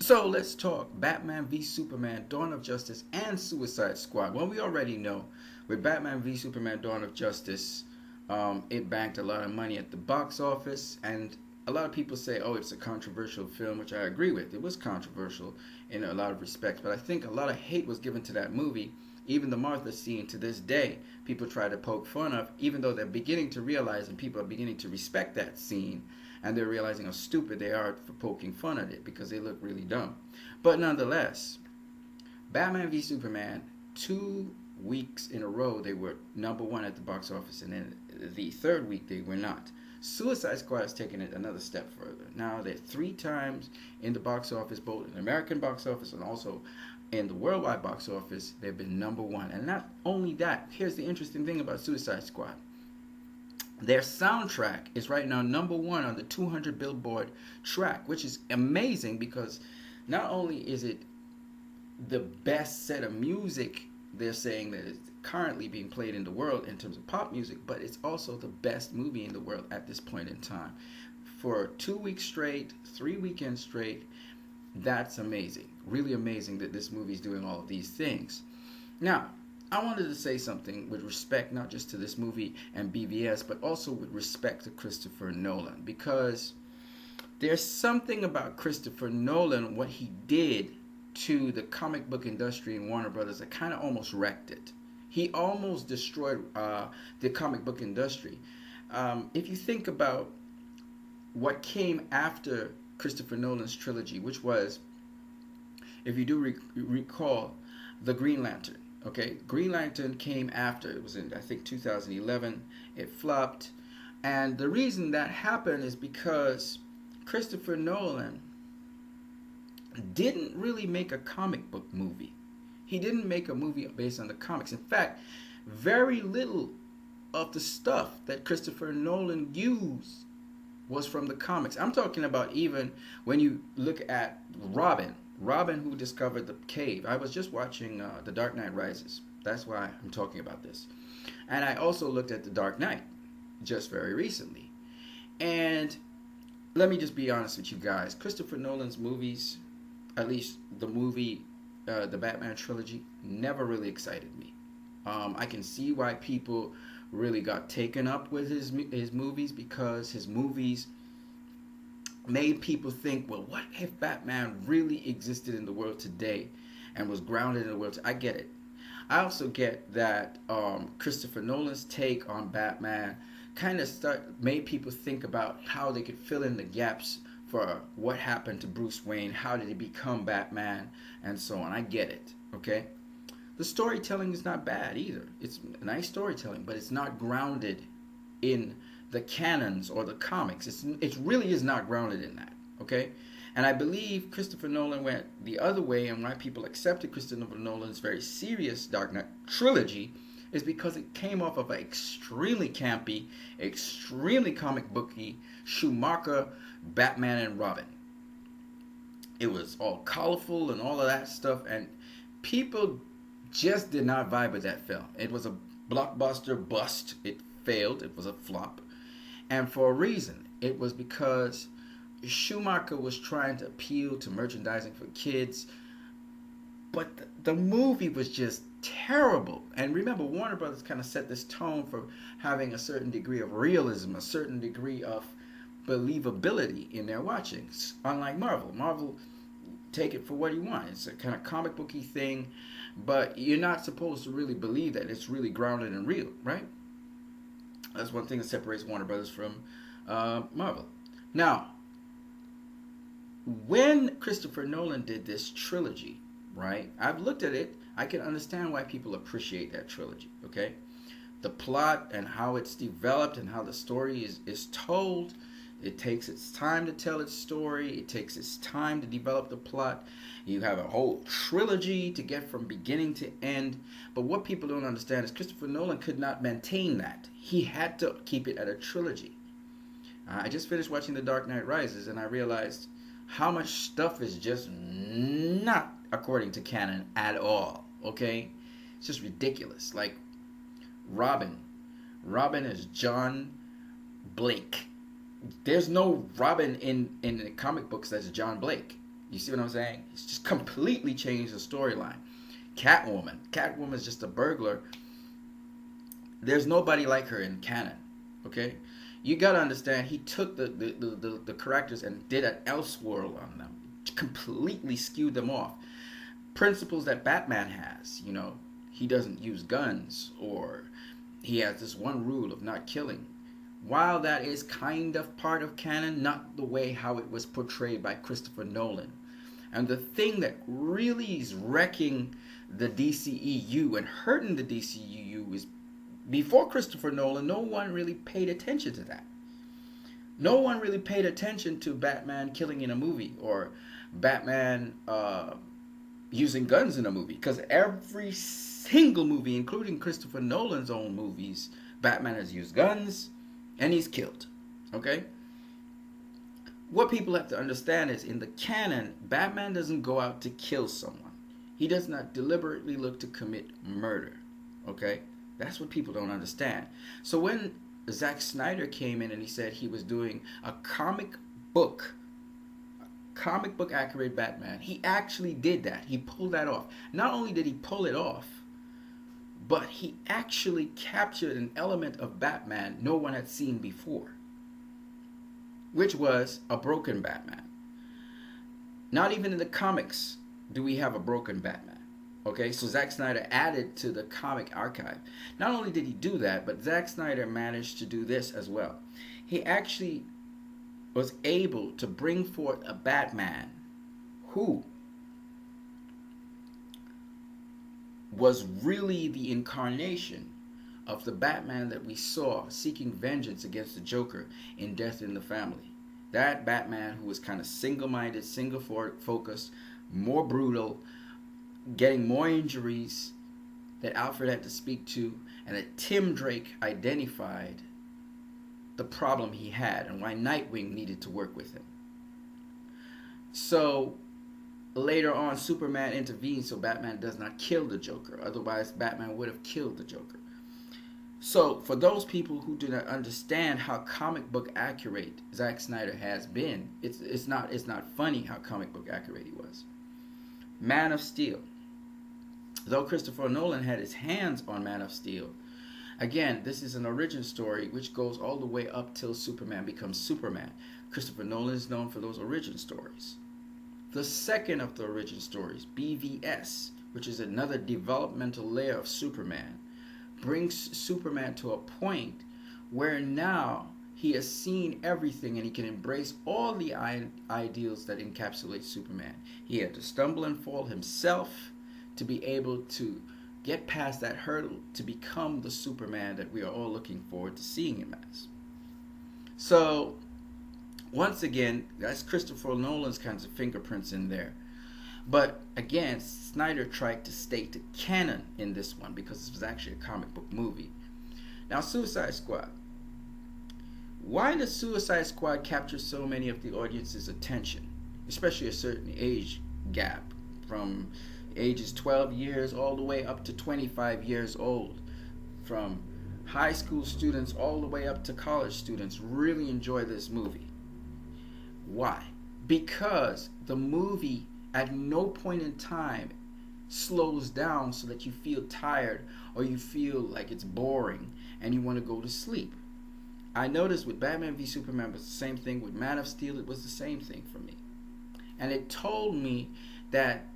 So let's talk Batman v Superman, Dawn of Justice, and Suicide Squad. Well, we already know with Batman v Superman, Dawn of Justice, it banked a lot of money at the box office, and a lot of people say, oh, it's a controversial film, which I agree with. It was controversial in a lot of respects, but I think a lot of hate was given to that movie. Even the Martha scene to this day, people try to poke fun of, even though they're beginning to realize and people are beginning to respect that scene, and they're realizing how stupid they are for poking fun at it because they look really dumb. But nonetheless, Batman v Superman, 2 weeks in a row they were number one at the box office, and then the third week they were not. Suicide Squad has taken it another step further. Now they're 3 times in the box office, both in the American box office and also in the worldwide box office. They've been number one. And not only that, here's the interesting thing about Suicide Squad. Their soundtrack is right now number one on the 200 Billboard track, which is amazing because not only is it the best set of music they're saying that is currently being played in the world in terms of pop music, but it's also the best movie in the world at this point in time. For 2 weeks straight, 3 weekends straight, that's amazing. Really amazing that this movie's doing all of these things. Now, I wanted to say something with respect not just to this movie and BvS, but also with respect to Christopher Nolan, because there's something about Christopher Nolan, what he did to the comic book industry in Warner Brothers, that kind of almost wrecked it. He almost destroyed the comic book industry. If you think about what came after Christopher Nolan's trilogy, which was, if you do recall, the Green Lantern. Okay, Green Lantern came after. It was in, I think, 2011. It flopped. And the reason that happened is because Christopher Nolan didn't really make a comic book movie. He didn't make a movie based on the comics. In fact, very little of the stuff that Christopher Nolan used was from the comics. I'm talking about even when you look at Robin who discovered the cave. I was just watching The Dark Knight Rises. That's why I'm talking about this. And I also looked at The Dark Knight just very recently. And let me just be honest with you guys. Christopher Nolan's movies, at least the movie, the Batman trilogy, never really excited me. I can see why people really got taken up with his movies, because his movies made people think, well, what if Batman really existed in the world today and was grounded in the world? I get it. I also get that Christopher Nolan's take on Batman kind of made people think about how they could fill in the gaps for what happened to Bruce Wayne, how did he become Batman, and so on. I get it, okay? The storytelling is not bad either. It's nice storytelling, but it's not grounded in the canons or the comics. It really is not grounded in that, okay? And I believe Christopher Nolan went the other way, and why people accepted Christopher Nolan's very serious Dark Knight trilogy is because it came off of an extremely campy, extremely comic booky Schumacher Batman and Robin. It was all colorful and all of that stuff, and people just did not vibe with that film. It was a blockbuster bust. It failed. It was a flop. And for a reason. It was because Schumacher was trying to appeal to merchandising for kids, but the movie was just terrible. And remember, Warner Brothers kind of set this tone for having a certain degree of realism, a certain degree of believability in their watchings. Unlike Marvel, take it for what you want. It's a kind of comic booky thing, but you're not supposed to really believe that it's really grounded and real, right? That's one thing that separates Warner Brothers from Marvel. Now, when Christopher Nolan did this trilogy, right? I've looked at it. I can understand why people appreciate that trilogy, okay? The plot and how it's developed and how the story is told. It takes its time to tell its story. It takes its time to develop the plot. You have a whole trilogy to get from beginning to end. But what people don't understand is Christopher Nolan could not maintain that. He had to keep it at a trilogy. I just finished watching The Dark Knight Rises, and I realized how much stuff is just not according to canon at all, okay? It's just ridiculous. Like, Robin is John Blake. There's no Robin in the comic books that's John Blake. You see what I'm saying? It's just completely changed the storyline. Catwoman is just a burglar. There's nobody like her in canon. Okay, you gotta understand. He took the characters and did an Elseworld on them, completely skewed them off. Principles that Batman has. You know, he doesn't use guns, or he has this one rule of not killing. While that is kind of part of canon, not the way how it was portrayed by Christopher Nolan. And the thing that really is wrecking the DCEU and hurting the DCEU is, before Christopher Nolan, no one really paid attention to that. No one really paid attention to Batman killing in a movie, or Batman using guns in a movie. Because every single movie, including Christopher Nolan's own movies, Batman has used guns and he's killed. Okay? What people have to understand is, in the canon, Batman doesn't go out to kill someone. He does not deliberately look to commit murder. Okay? That's what people don't understand. So when Zack Snyder came in and he said he was doing a comic book accurate Batman, he actually did that. He pulled that off. Not only did he pull it off, but he actually captured an element of Batman no one had seen before, which was a broken Batman. Not even in the comics do we have a broken Batman. Okay, so Zack Snyder added to the comic archive. Not only did he do that, but Zack Snyder managed to do this as well. He actually was able to bring forth a Batman who was really the incarnation of the Batman that we saw seeking vengeance against the Joker in Death in the Family. That Batman who was kind of single-minded, single-focused, more brutal, getting more injuries that Alfred had to speak to, and that Tim Drake identified the problem he had and why Nightwing needed to work with him. So later on, Superman intervenes so Batman does not kill the Joker. Otherwise, Batman would have killed the Joker. So for those people who do not understand how comic book accurate Zack Snyder has been, it's not funny how comic book accurate he was. Man of Steel. Though Christopher Nolan had his hands on Man of Steel, again, this is an origin story which goes all the way up till Superman becomes Superman. Christopher Nolan is known for those origin stories. The second of the origin stories, BvS, which is another developmental layer of Superman, brings Superman to a point where now he has seen everything and he can embrace all the ideals that encapsulate Superman. He had to stumble and fall himself to be able to get past that hurdle to become the Superman that we are all looking forward to seeing him as. So, once again, that's Christopher Nolan's kinds of fingerprints in there. But again, Snyder tried to stay to canon in this one because this was actually a comic book movie. Now, Suicide Squad. Why does Suicide Squad capture so many of the audience's attention, especially a certain age gap from ages 12 years all the way up to 25 years old? From high school students all the way up to college students really enjoy this movie. Why? Because the movie at no point in time slows down so that you feel tired or you feel like it's boring and you want to go to sleep. I noticed with Batman v Superman, it was the same thing. With Man of Steel, it was the same thing for me. And it told me that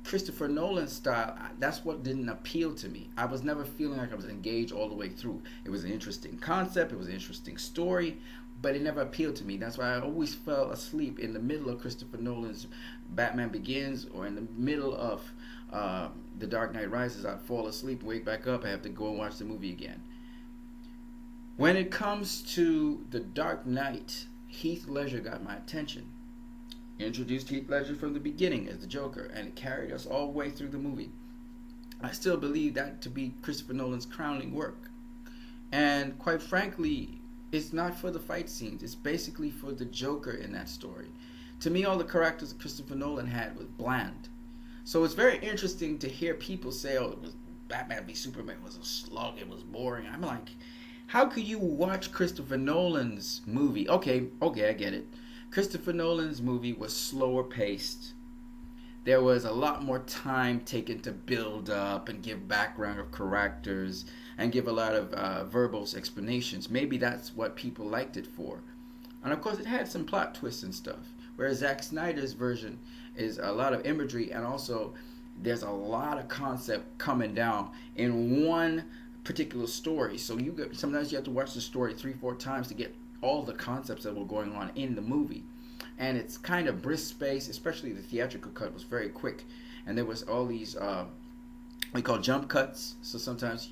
Christopher Nolan's style, that's what didn't appeal to me. I was never feeling like I was engaged all the way through. It was an interesting concept, it was an interesting story, but it never appealed to me. That's why I always fell asleep in the middle of Christopher Nolan's Batman Begins, or in the middle of The Dark Knight Rises. I'd fall asleep, wake back up, I have to go and watch the movie again. When it comes to The Dark Knight, Heath Ledger got my attention. Introduced Heath Ledger from the beginning as the Joker, and it carried us all the way through the movie. I still believe that to be Christopher Nolan's crowning work. And quite frankly, it's not for the fight scenes. It's basically for the Joker in that story. To me, all the characters Christopher Nolan had was bland. So it's very interesting to hear people say, oh, it was Batman v Superman was a slog, it was boring. I'm like, how could you watch Christopher Nolan's movie? Okay, I get it. Christopher Nolan's movie was slower paced, there was a lot more time taken to build up and give background of characters and give a lot of verbal explanations. Maybe that's what people liked it for. And of course, it had some plot twists and stuff. Whereas Zack Snyder's version is a lot of imagery, and also there's a lot of concept coming down in one particular story. So sometimes you have to watch the story 3-4 times to get all the concepts that were going on in the movie. And it's kind of brisk pace, especially the theatrical cut was very quick. And there was all these we call jump cuts. So sometimes,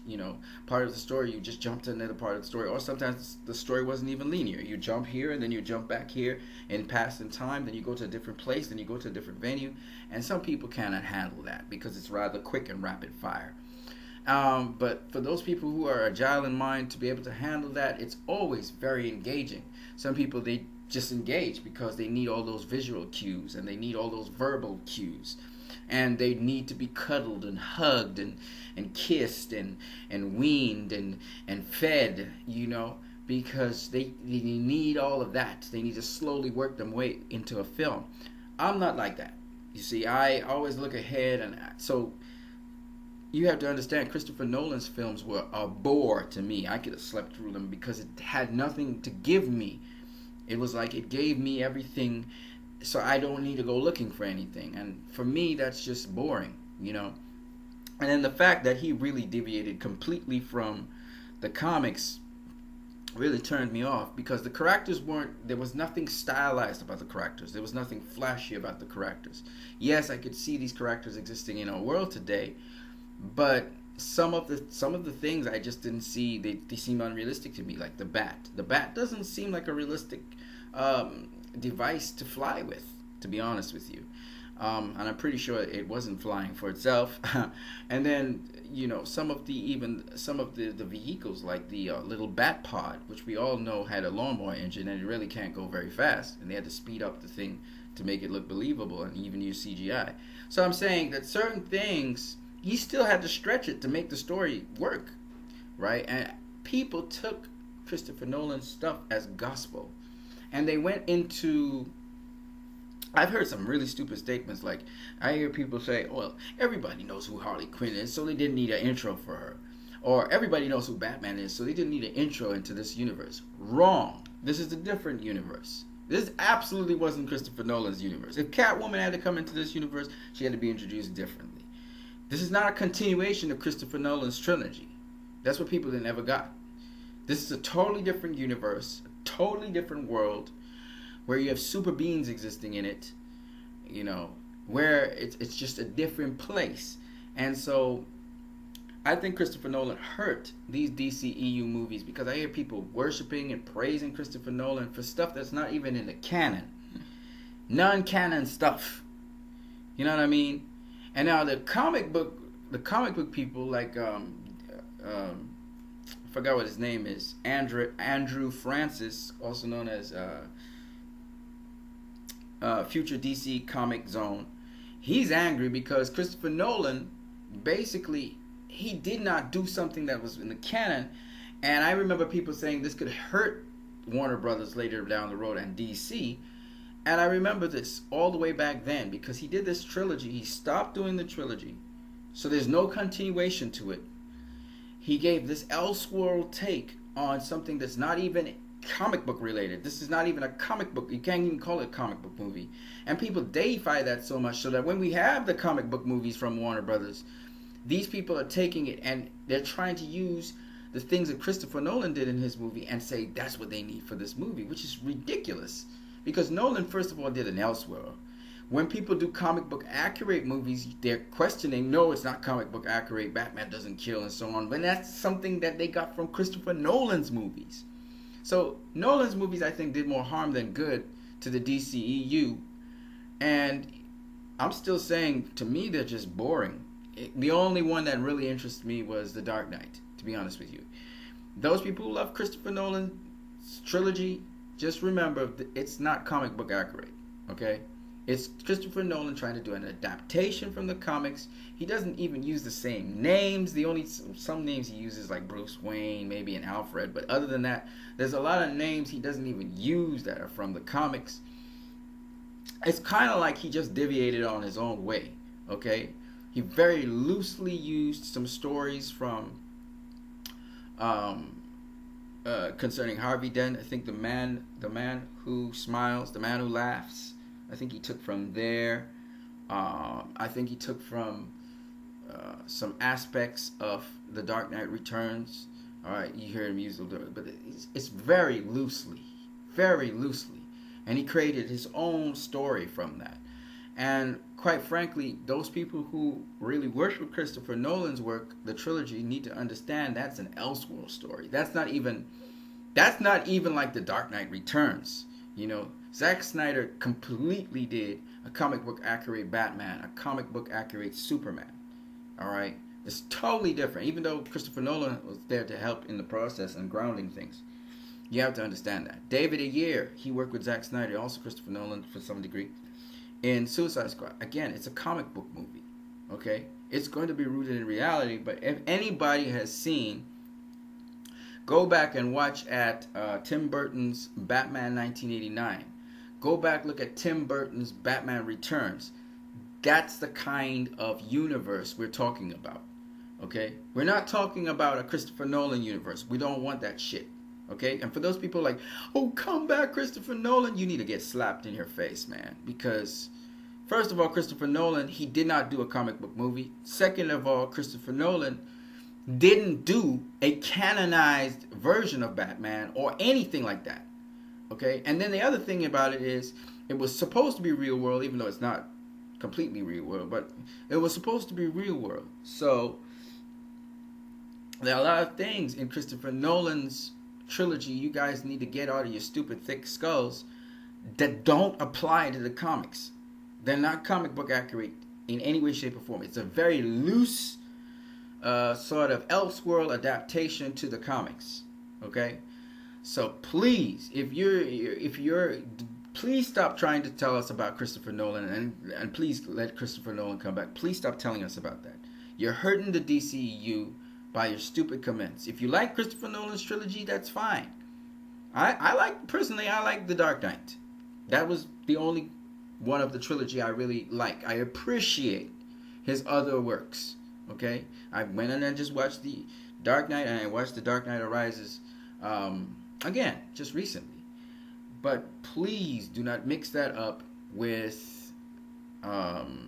part of the story, you just jump to another part of the story. Or sometimes the story wasn't even linear. You jump here, and then you jump back here and pass in time. Then you go to a different place. Then you go to a different venue. And some people cannot handle that because it's rather quick and rapid fire. But for those people who are agile in mind to be able to handle that, it's always very engaging. Some people, they just engage because they need all those visual cues and they need all those verbal cues. And they need to be cuddled and hugged and kissed and weaned and fed, because they need all of that. They need to slowly work them way into a film. I'm not like that. You see, I always look ahead, and so you have to understand Christopher Nolan's films were a bore to me. I could have slept through them because it had nothing to give me. It was like it gave me everything, so I don't need to go looking for anything. And for me, that's just boring, And then the fact that he really deviated completely from the comics really turned me off, because the characters there was nothing stylized about the characters. There was nothing flashy about the characters. Yes, I could see these characters existing in our world today, but some of the things I just didn't see. They seem unrealistic to me, like the bat. The bat doesn't seem like a realistic device to fly with, to be honest with you. And I'm pretty sure it wasn't flying for itself. And then some of the vehicles, like the little bat pod, which we all know had a lawnmower engine, and it really can't go very fast, and they had to speed up the thing to make it look believable and even use CGI. So I'm saying that certain things, he still had to stretch it to make the story work, right? And people took Christopher Nolan's stuff as gospel, and they went into, I've heard some really stupid statements, like I hear people say, well, everybody knows who Harley Quinn is, so they didn't need an intro for her. Or everybody knows who Batman is, so they didn't need an intro into this universe. Wrong. This is a different universe. This absolutely wasn't Christopher Nolan's universe. If Catwoman had to come into this universe, she had to be introduced differently. This is not a continuation of Christopher Nolan's trilogy. That's what people never got. This is a totally different universe, a totally different world, where you have super beings existing in it, where it's just a different place. And so I think Christopher Nolan hurt these DCEU movies, because I hear people worshiping and praising Christopher Nolan for stuff that's not even in the canon. Non-canon stuff. You know what I mean? And now the comic book people, like I forgot what his name is, Andrew Francis, also known as Future DC Comic Zone. He's angry because Christopher Nolan, basically, he did not do something that was in the canon. And I remember people saying this could hurt Warner Brothers later down the road and DC. And I remember this all the way back then, because he did this trilogy. He stopped doing the trilogy, so there's no continuation to it. He gave this Elseworld take on something that's not even comic book related. This is not even a comic book. You can't even call it a comic book movie. And people deify that so much, so that when we have the comic book movies from Warner Brothers, these people are taking it and they're trying to use the things that Christopher Nolan did in his movie and say that's what they need for this movie, which is ridiculous. Because Nolan, first of all, did an Elseworld. When people do comic book accurate movies, they're questioning, no, it's not comic book accurate, Batman doesn't kill, and so on. But that's something that they got from Christopher Nolan's movies. So Nolan's movies, I think, did more harm than good to the DCEU. And I'm still saying, to me, they're just boring. The only one that really interests me was The Dark Knight, to be honest with you. Those people who love Christopher Nolan's trilogy, just remember, it's not comic book accurate, okay? It's Christopher Nolan trying to do an adaptation from the comics. He doesn't even use the same names. The only some names he uses, like Bruce Wayne, maybe an Alfred, but other than that, there's a lot of names he doesn't even use that are from the comics. it's kind of like he just deviated on his own way. Okay, he very loosely used some stories from um, concerning Harvey Dent. I think the man who smiles, the man who laughs. I think he took from there. I think he took from some aspects of The Dark Knight Returns. All right, you hear him use the, but it's very loosely, and he created his own story from that. And quite frankly, those people who really worship Christopher Nolan's work, the trilogy, need to understand that's an Elseworld story. That's not even like The Dark Knight Returns. You know, Zack Snyder completely did a comic book accurate Batman, a comic book accurate Superman. All right, it's totally different. Even though Christopher Nolan was there to help in the process and grounding things, you have to understand that. David Ayer, he worked with Zack Snyder, also Christopher Nolan for some degree, in Suicide Squad. Again, it's a comic book movie. Okay, it's going to be rooted in reality. But if anybody has seen, go back and watch at Tim Burton's Batman 1989. Go back, look at Tim Burton's Batman Returns. That's the kind of universe we're talking about. Okay? We're not talking about a Christopher Nolan universe. We don't want that shit. Okay? And for those people like, oh, come back, Christopher Nolan, you need to get slapped in your face, man. Because, first of all, Christopher Nolan, he did not do a comic book movie. Second of all, Christopher Nolan didn't do a canonized version of Batman or anything like that. Okay? And then the other thing about it is, it was supposed to be real world, even though it's not completely real world, but it was supposed to be real world. So there are a lot of things in Christopher Nolan's trilogy you guys need to get out of your stupid thick skulls that don't apply to the comics. They're not comic book accurate in any way, shape, or form. It's a very loose sort of Elseworld adaptation to the comics. Okay, so please, if you're please stop trying to tell us about Christopher Nolan, and please let Christopher Nolan come back. Please stop telling us about that. You're hurting the DCEU by your stupid comments. If you like Christopher Nolan's trilogy, that's fine. I like The Dark Knight. That was the only one of the trilogy I really like. I appreciate his other works. Okay, I went in and just watched The Dark Knight, and I watched The Dark Knight Rises again just recently. But please do not mix that up with the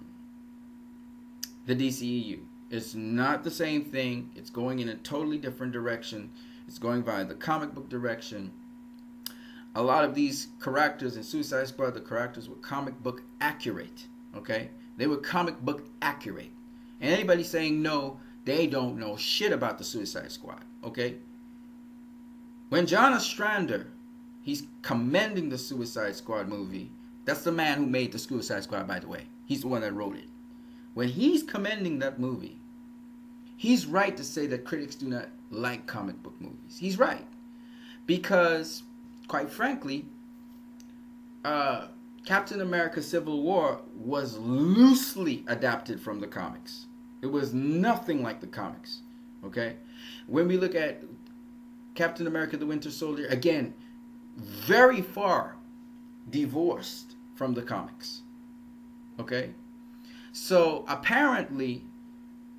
DCEU. It's not the same thing. It's going in a totally different direction. It's going by the comic book direction. A lot of these characters in Suicide Squad, the characters were comic book accurate. Okay? They were comic book accurate. And anybody saying no, they don't know shit about the Suicide Squad. Okay? When John Ostrander, he's commending the Suicide Squad movie. That's the man who made the Suicide Squad, by the way. He's the one that wrote it. When he's commending that movie, he's right to say that critics do not like comic book movies. He's right. Because, quite frankly, Captain America Civil War was loosely adapted from the comics. It was nothing like the comics. Okay? When we look at Captain America the Winter Soldier, again, very far divorced from the comics. Okay? So apparently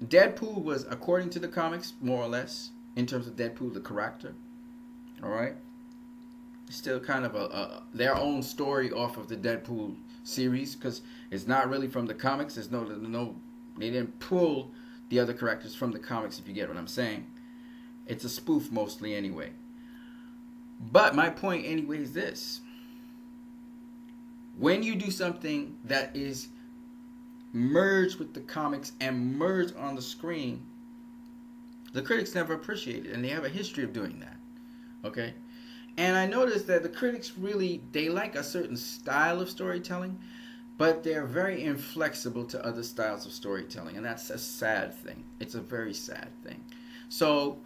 Deadpool was, according to the comics, more or less, in terms of Deadpool the character. Alright? Still kind of their own story off of the Deadpool series, because it's not really from the comics. There's no they didn't pull the other characters from the comics, if you get what I'm saying. It's a spoof mostly anyway. But my point anyway is this. When you do something that is merged with the comics and merged on the screen, the critics never appreciate it, and they have a history of doing that. Okay? And I noticed that the critics really, they like a certain style of storytelling, but they're very inflexible to other styles of storytelling, and that's a sad thing. It's a very sad thing. So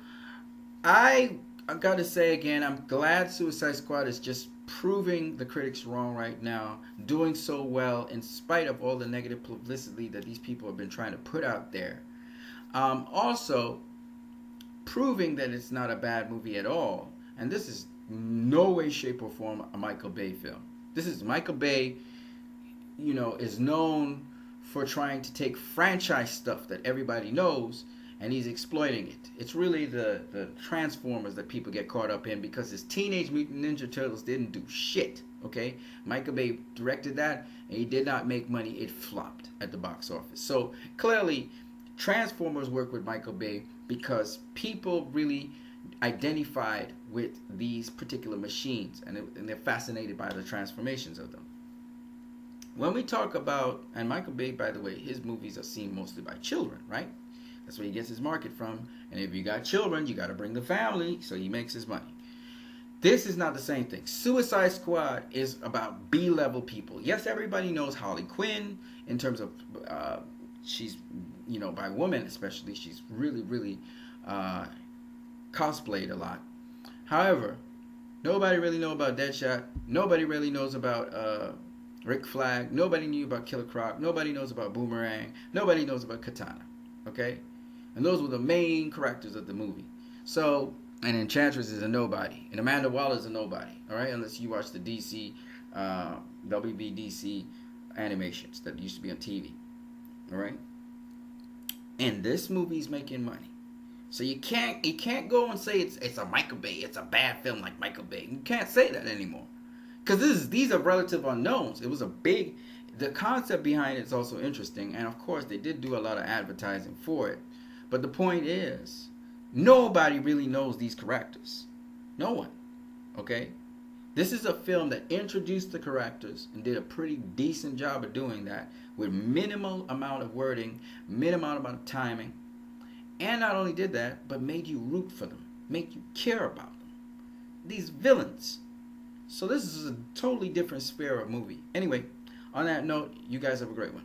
I got to say again, I'm glad Suicide Squad is just proving the critics wrong right now, doing so well in spite of all the negative publicity that these people have been trying to put out there. Also, proving that it's not a bad movie at all, and this is no way, shape, or form a Michael Bay film. This is Michael Bay is known for trying to take franchise stuff that everybody knows, and he's exploiting it. It's really the Transformers that people get caught up in, because his Teenage Mutant Ninja Turtles didn't do shit, okay? Michael Bay directed that, and he did not make money. It flopped at the box office. So clearly, Transformers worked with Michael Bay because people really identified with these particular machines, and they're fascinated by the transformations of them. When we talk about, and Michael Bay, by the way, his movies are seen mostly by children, right? That's where he gets his market from. And if you got children, you got to bring the family, so he makes his money. This is not the same thing. Suicide Squad is about B-level people. Yes, everybody knows Harley Quinn in terms of she's, by women especially, she's really, really cosplayed a lot. However, nobody really knows about Deadshot. Nobody really knows about Rick Flag. Nobody knew about Killer Croc. Nobody knows about Boomerang. Nobody knows about Katana. Okay? And those were the main characters of the movie. So, and Enchantress is a nobody. And Amanda Waller is a nobody. Alright? Unless you watch the DC, WBDC animations that used to be on TV. Alright? And this movie's making money. So you can't go and say it's a Michael Bay, it's a bad film like Michael Bay. You can't say that anymore. Because these are relative unknowns. It was the concept behind it is also interesting. And of course, they did do a lot of advertising for it. But the point is, nobody really knows these characters. No one. Okay? This is a film that introduced the characters and did a pretty decent job of doing that with minimal amount of wording, minimal amount of timing. And not only did that, but made you root for them. Make you care about them. These villains. So this is a totally different sphere of movie. Anyway, on that note, you guys have a great one.